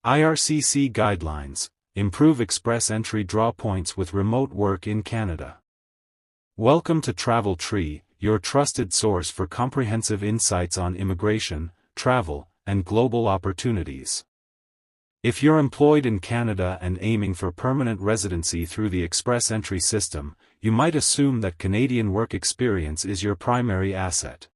IRCC Guidelines, Improve Express Entry Draw Points with Remote Work in Canada. Welcome to Travel Tree, your trusted source for comprehensive insights on immigration, travel, and global opportunities. If you're employed in Canada and aiming for permanent residency through the Express Entry system, you might assume that Canadian work experience is your primary asset.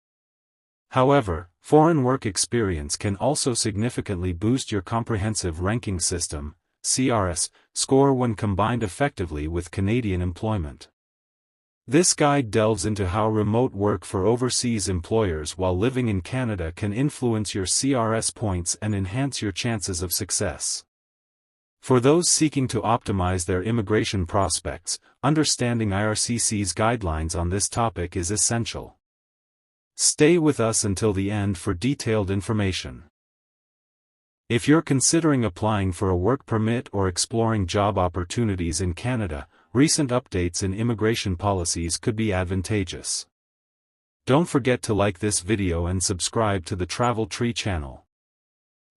However, foreign work experience can also significantly boost your comprehensive ranking system (CRS) score when combined effectively with Canadian employment. This guide delves into how remote work for overseas employers while living in Canada can influence your CRS points and enhance your chances of success. For those seeking to optimize their immigration prospects, understanding IRCC's guidelines on this topic is essential. Stay with us until the end for detailed information. If you're considering applying for a work permit or exploring job opportunities in Canada, recent updates in immigration policies could be advantageous. Don't forget to like this video and subscribe to the Travel Tree channel.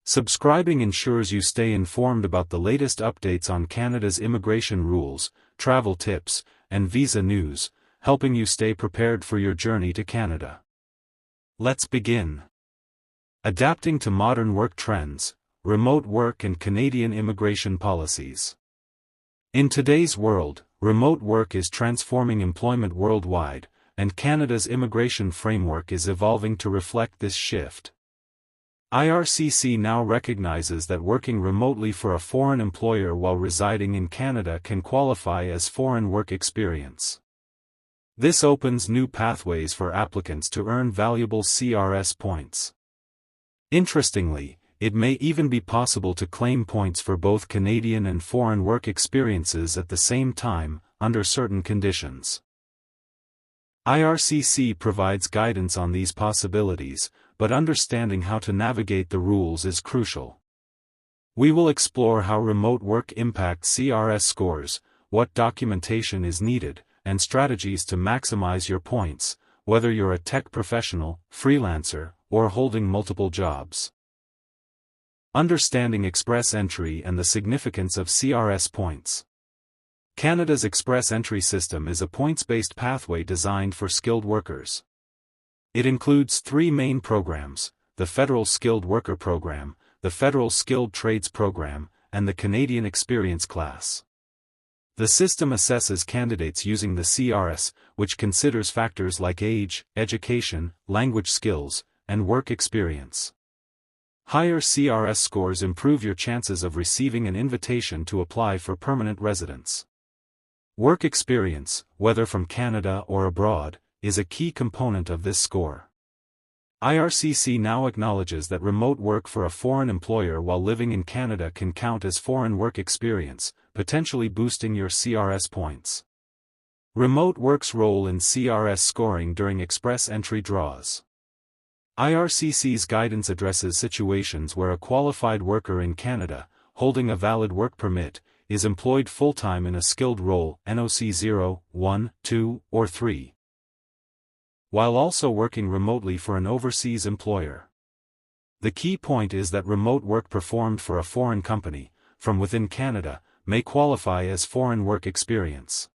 Subscribing ensures you stay informed about the latest updates on Canada's immigration rules, travel tips, and visa news, helping you stay prepared for your journey to Canada. Let's begin. Adapting to modern work trends, remote work and Canadian immigration policies. In today's world, remote work is transforming employment worldwide, and Canada's immigration framework is evolving to reflect this shift. IRCC now recognizes that working remotely for a foreign employer while residing in Canada can qualify as foreign work experience. This opens new pathways for applicants to earn valuable CRS points. Interestingly, it may even be possible to claim points for both Canadian and foreign work experiences at the same time, under certain conditions. IRCC provides guidance on these possibilities, but understanding how to navigate the rules is crucial. We will explore how remote work impacts CRS scores, what documentation is needed, and strategies to maximize your points, whether you're a tech professional, freelancer, or holding multiple jobs. Understanding Express Entry and the significance of CRS points. Canada's Express Entry system is a points-based pathway designed for skilled workers. It includes three main programs: the Federal Skilled Worker Program, the Federal Skilled Trades Program, and the Canadian Experience Class. The system assesses candidates using the CRS, which considers factors like age, education, language skills, and work experience. Higher CRS scores improve your chances of receiving an invitation to apply for permanent residence. Work experience, whether from Canada or abroad, is a key component of this score. IRCC now acknowledges that remote work for a foreign employer while living in Canada can count as foreign work experience, potentially boosting your CRS points. Remote work's role in CRS scoring during Express Entry draws. IRCC's guidance addresses situations where a qualified worker in Canada, holding a valid work permit, is employed full-time in a skilled role NOC 0, 1, 2, or 3, while also working remotely for an overseas employer. The key point is that remote work performed for a foreign company, from within Canada, may qualify as foreign work experience.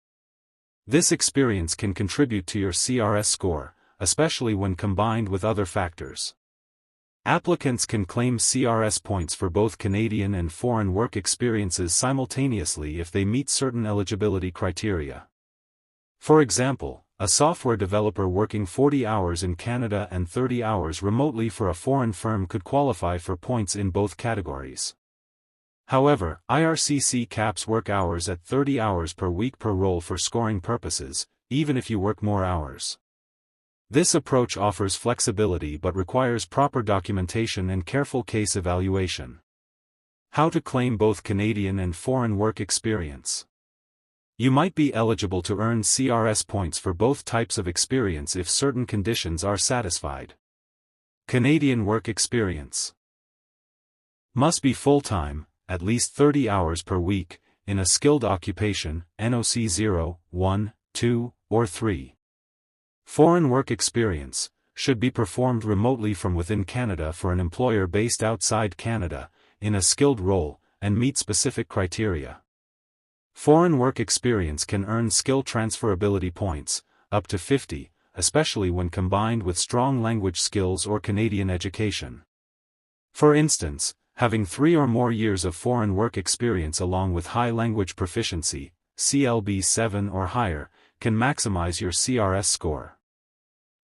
This experience can contribute to your CRS score, especially when combined with other factors. Applicants can claim CRS points for both Canadian and foreign work experiences simultaneously if they meet certain eligibility criteria. For example, a software developer working 40 hours in Canada and 30 hours remotely for a foreign firm could qualify for points in both categories. However, IRCC caps work hours at 30 hours per week per role for scoring purposes, even if you work more hours. This approach offers flexibility but requires proper documentation and careful case evaluation. How to claim both Canadian and foreign work experience. You might be eligible to earn CRS points for both types of experience if certain conditions are satisfied. Canadian work experience must be full-time, at least 30 hours per week, in a skilled occupation, NOC 0, 1, 2, or 3. Foreign work experience should be performed remotely from within Canada for an employer based outside Canada, in a skilled role, and meet specific criteria. Foreign work experience can earn skill transferability points, up to 50, especially when combined with strong language skills or Canadian education. For instance, having 3 or more years of foreign work experience along with high language proficiency, CLB 7 or higher, can maximize your CRS score.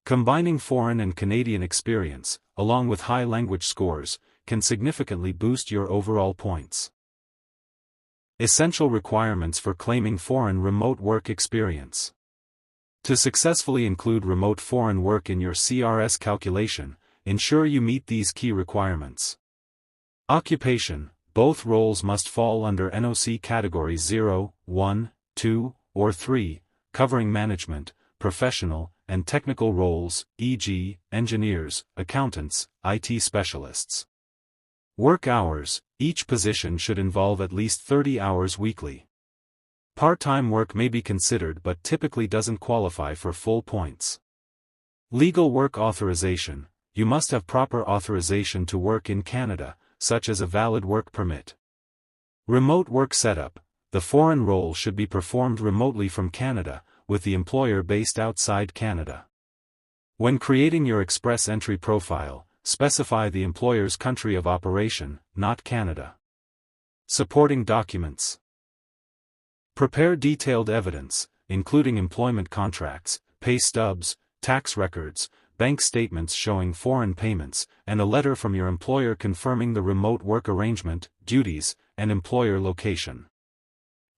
Combining foreign and Canadian experience, along with high language scores, can significantly boost your overall points. Essential requirements for claiming foreign remote work experience. To successfully include remote foreign work in your CRS calculation, ensure you meet these key requirements. Occupation: both roles must fall under NOC categories 0, 1, 2, or 3, covering management, professional, and technical roles, e.g., engineers, accountants, IT specialists. Work hours: each position should involve at least 30 hours weekly. Part-time work may be considered but typically doesn't qualify for full points. Legal work authorization: you must have proper authorization to work in Canada, such as a valid work permit. Remote work setup: the foreign role should be performed remotely from Canada, with the employer based outside Canada. When creating your Express Entry profile, specify the employer's country of operation, not Canada. Supporting documents. Prepare detailed evidence, including employment contracts, pay stubs, tax records, bank statements showing foreign payments, and a letter from your employer confirming the remote work arrangement, duties, and employer location.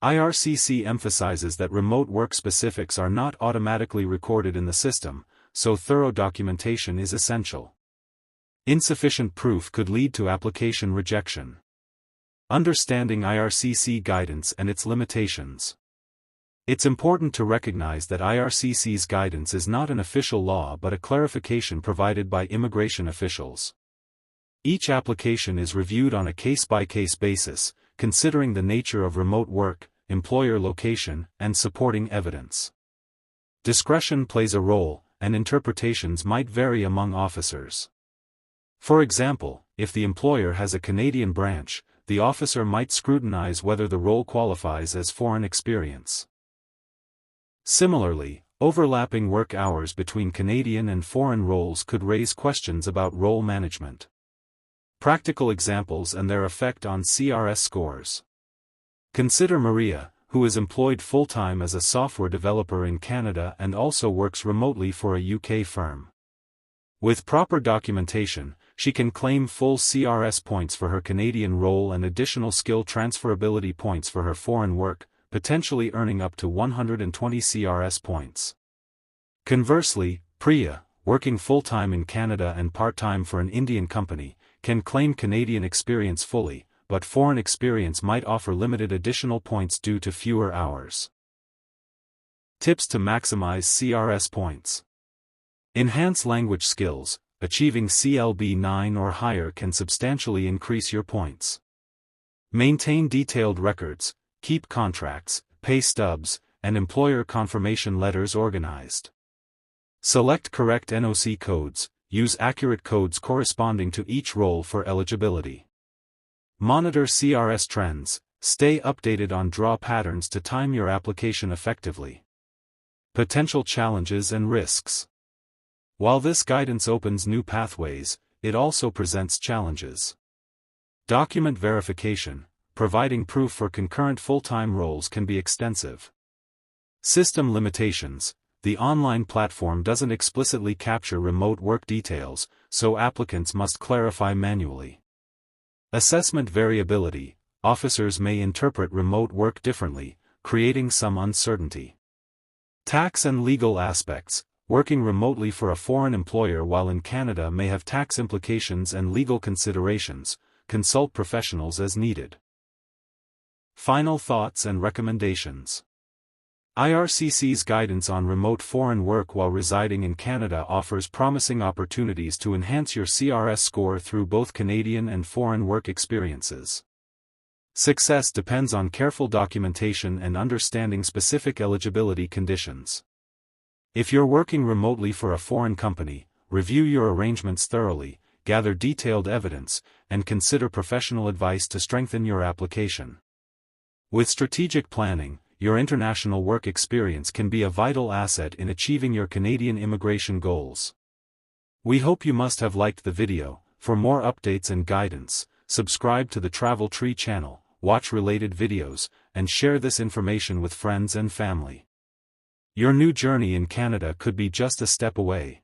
IRCC emphasizes that remote work specifics are not automatically recorded in the system, so thorough documentation is essential. Insufficient proof could lead to application rejection. Understanding IRCC guidance and its limitations. It's important to recognize that IRCC's guidance is not an official law but a clarification provided by immigration officials. Each application is reviewed on a case-by-case basis, considering the nature of remote work, employer location, and supporting evidence. Discretion plays a role, and interpretations might vary among officers. For example, if the employer has a Canadian branch, the officer might scrutinize whether the role qualifies as foreign experience. Similarly, overlapping work hours between Canadian and foreign roles could raise questions about role management. Practical examples and their effect on CRS scores. Consider Maria, who is employed full-time as a software developer in Canada and also works remotely for a UK firm. With proper documentation, she can claim full CRS points for her Canadian role and additional skill transferability points for her foreign work, potentially earning up to 120 CRS points. Conversely, Priya, working full-time in Canada and part-time for an Indian company, can claim Canadian experience fully, but foreign experience might offer limited additional points due to fewer hours. Tips to maximize CRS points. Enhance language skills. Achieving CLB 9 or higher can substantially increase your points. Maintain detailed records, keep contracts, pay stubs, and employer confirmation letters organized. Select correct NOC codes, use accurate codes corresponding to each role for eligibility. Monitor CRS trends, stay updated on draw patterns to time your application effectively. Potential challenges and risks. While this guidance opens new pathways, it also presents challenges. Document verification, providing proof for concurrent full-time roles can be extensive. System limitations, the online platform doesn't explicitly capture remote work details, so applicants must clarify manually. Assessment variability, officers may interpret remote work differently, creating some uncertainty. Tax and legal aspects. Working remotely for a foreign employer while in Canada may have tax implications and legal considerations. Consult professionals as needed. Final thoughts and recommendations. IRCC's guidance on remote foreign work while residing in Canada offers promising opportunities to enhance your CRS score through both Canadian and foreign work experiences. Success depends on careful documentation and understanding specific eligibility conditions. If you're working remotely for a foreign company, review your arrangements thoroughly, gather detailed evidence, and consider professional advice to strengthen your application. With strategic planning, your international work experience can be a vital asset in achieving your Canadian immigration goals. We hope you must have liked the video. For more updates and guidance, subscribe to the Travel Tree channel, watch related videos, and share this information with friends and family. Your new journey in Canada could be just a step away.